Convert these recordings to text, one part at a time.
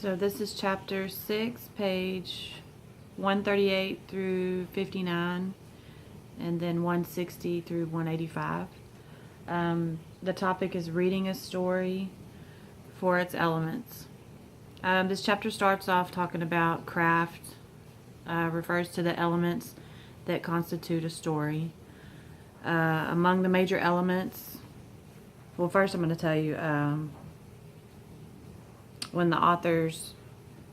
So this is chapter 6, page 138 through 59, and then 160 through 185. The topic is reading a story for its elements. This chapter starts off talking about craft, refers to the elements that constitute a story. Among the major elements, well, first I'm going to tell you, when the authors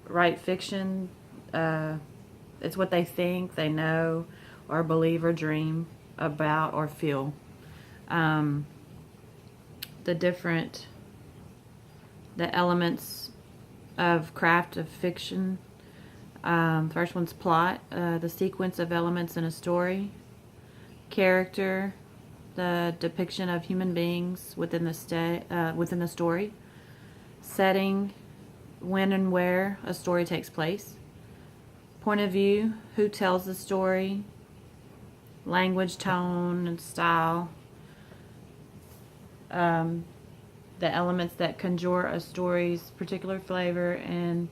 write fiction, it's what they think, they know, or believe or dream about or feel. The elements of craft of fiction. First one's plot, the sequence of elements in a story. Character, the depiction of human beings within the story. Setting, when and where a story takes place. Point of view, who tells the story. Language, tone, and style. The elements that conjure a story's particular flavor and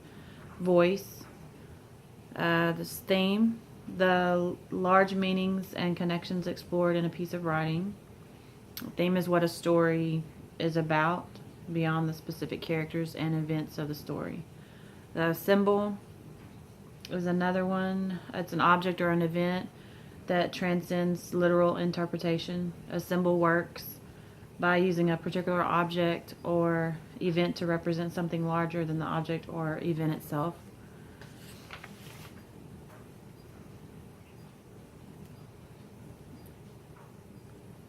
voice. This theme, the large meanings and connections explored in a piece of writing. The theme is what a story is about beyond the specific characters and events of the story. The symbol is another one. It's an object or an event that transcends literal interpretation. A symbol works by using a particular object or event to represent something larger than the object or event itself.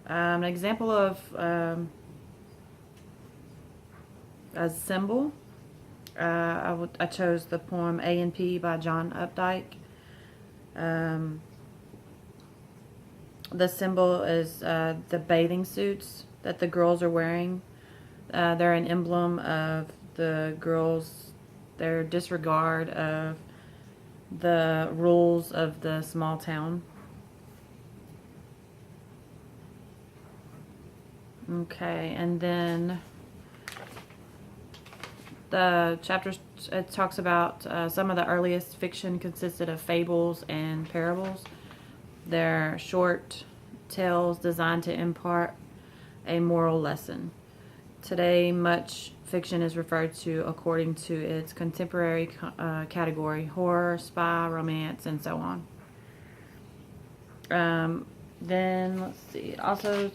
An example of a symbol, I chose the poem A and P by John Updike. The symbol is the bathing suits that the girls are wearing. They're an emblem of the girls, their disregard of the rules of the small town. Okay, and then the chapter, it talks about some of the earliest fiction consisted of fables and parables. They're short tales designed to impart a moral lesson. Today, much fiction is referred to according to its contemporary category: horror, spy, romance, and so on. Then, let's see, it also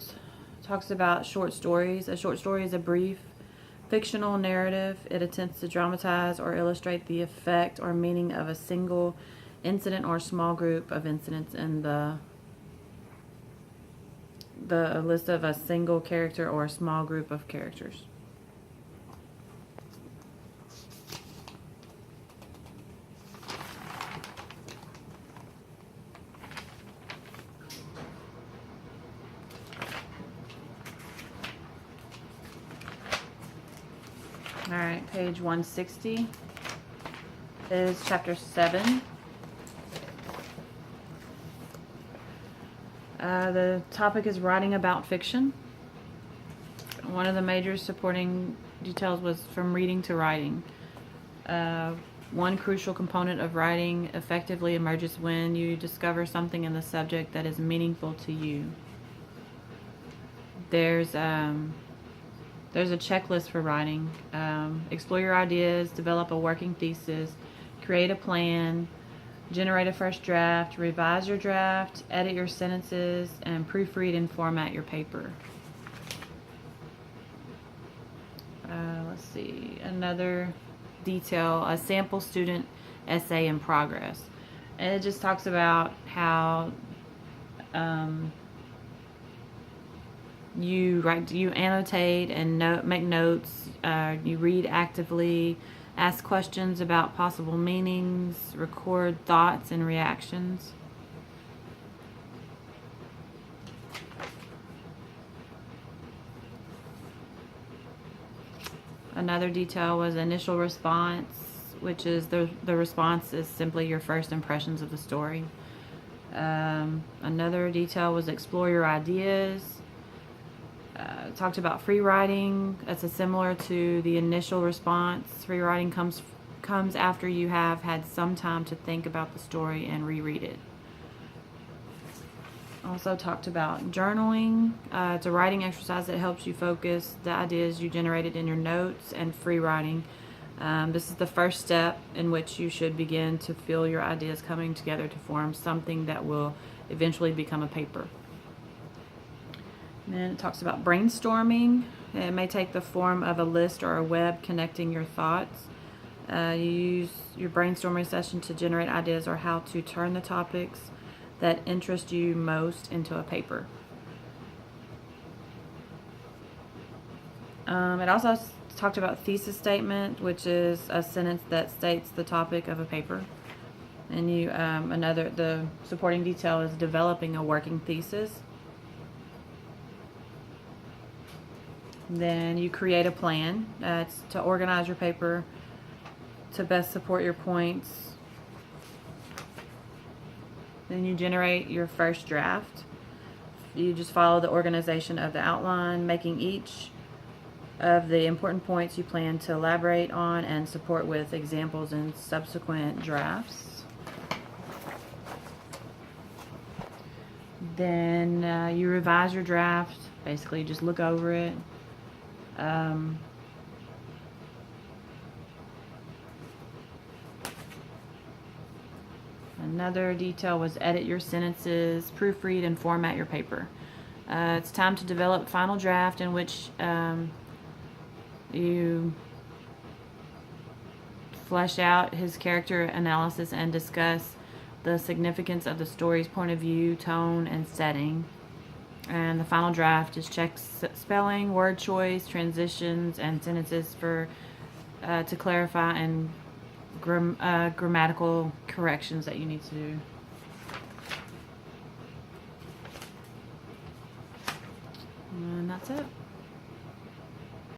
talks about short stories. A short story is a brief fictional narrative. It attempts to dramatize or illustrate the effect or meaning of a single incident or small group of incidents in the list of a single character or a small group of characters. Alright, page 160 is chapter 7. The topic is writing about fiction. One of the major supporting details was from reading to writing. One crucial component of writing effectively emerges when you discover something in the subject that is meaningful to you. There's a checklist for writing. Explore your ideas, develop a working thesis, create a plan, generate a first draft, revise your draft, edit your sentences, and proofread and format your paper. Let's see, another detail, a sample student essay in progress. And it just talks about how you annotate and make notes, you read actively, ask questions about possible meanings, record thoughts and reactions. Another detail was initial response, which is the response is simply your first impressions of the story. Another detail was explore your ideas. Talked about free writing. That's similar to the initial response. Free writing comes comes after you have had some time to think about the story and reread it. Also talked about journaling. It's a writing exercise that helps you focus the ideas you generated in your notes, and free writing. This is the first step in which you should begin to feel your ideas coming together to form something that will eventually become a paper. And then it talks about brainstorming. It may take the form of a list or a web connecting your thoughts. You use your brainstorming session to generate ideas or how to turn the topics that interest you most into a paper. It also talked about thesis statement, which is a sentence that states the topic of a paper. And the supporting detail is developing a working thesis. Then you create a plan. It's to organize your paper to best support your points. Then you generate your first draft. You just follow the organization of the outline, making each of the important points you plan to elaborate on and support with examples in subsequent drafts. Then you revise your draft. Basically, just look over it. Another detail was edit your sentences, proofread, and format your paper. It's time to develop final draft in which you flesh out his character analysis and discuss the significance of the story's point of view, tone, and setting. And the final draft is check spelling, word choice, transitions, and sentences to clarify and grammatical corrections that you need to do. And that's it.